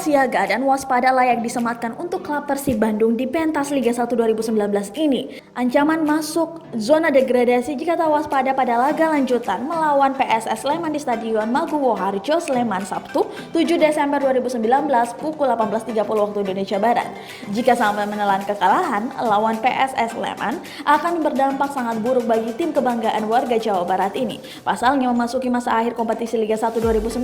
siaga dan waspada layak disematkan untuk klub Persib Bandung di pentas Liga 1 2019 ini. Ancaman masuk zona degradasi jika tak waspada pada laga lanjutan melawan PSS Sleman di Stadion Maguwo Harjo, Sleman, Sabtu 7 Desember 2019 pukul 18.30 waktu Indonesia Barat. Jika sampai menelan kekalahan, lawan PSS Sleman akan berdampak sangat buruk bagi tim kebanggaan warga Jawa Barat ini. Pasalnya memasuki masa akhir kompetisi Liga 1 2019,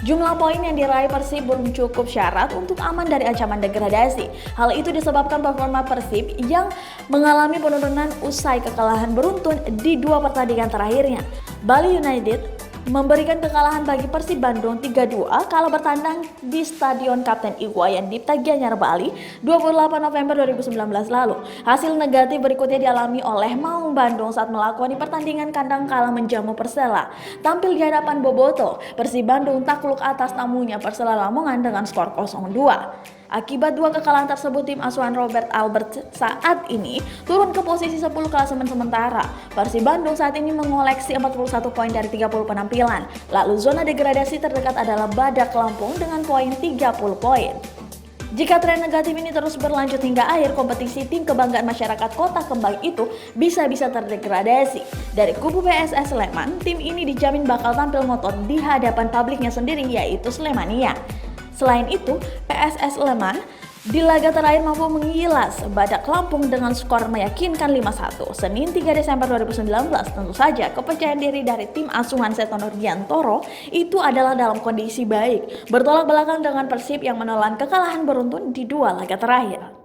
jumlah poin yang diraih Persib belum cukup syarat untuk aman dari ancaman degradasi. Hal itu disebabkan performa Persib yang mengalami penurunan usai kekalahan beruntun di dua pertandingan terakhirnya. Bali United memberikan kekalahan bagi Persib Bandung 3-2 kala bertandang di Stadion Kapten Iwayan Dipta Gianyar Bali 28 November 2019 lalu. Hasil negatif berikutnya dialami oleh Maung Bandung saat melakoni pertandingan kandang kala menjamu Persela. Tampil di hadapan Boboto, Persib Bandung takluk atas tamunya Persela Lamongan dengan skor 0-2. Akibat dua kekalahan tersebut, tim asuhan Robert Albert saat ini turun ke posisi 10 klasemen sementara. Persib Bandung saat ini mengoleksi 41 poin dari 30 penampilan. Lalu zona degradasi terdekat adalah Badak Lampung dengan poin 30 poin. Jika tren negatif ini terus berlanjut hingga akhir kompetisi, tim kebanggaan masyarakat Kota Kembang itu bisa-bisa terdegradasi. Dari kubu PSS Sleman, tim ini dijamin bakal tampil ngotot di hadapan publiknya sendiri, yaitu Slemania. Selain itu, PSS Sleman di laga terakhir mampu mengilas Badak Lampung dengan skor meyakinkan 5-1. Senin 3 Desember 2019, tentu saja kepercayaan diri dari tim asuhan Seto Nurdiantoro itu adalah dalam kondisi baik, bertolak belakang dengan Persib yang menelan kekalahan beruntun di dua laga terakhir.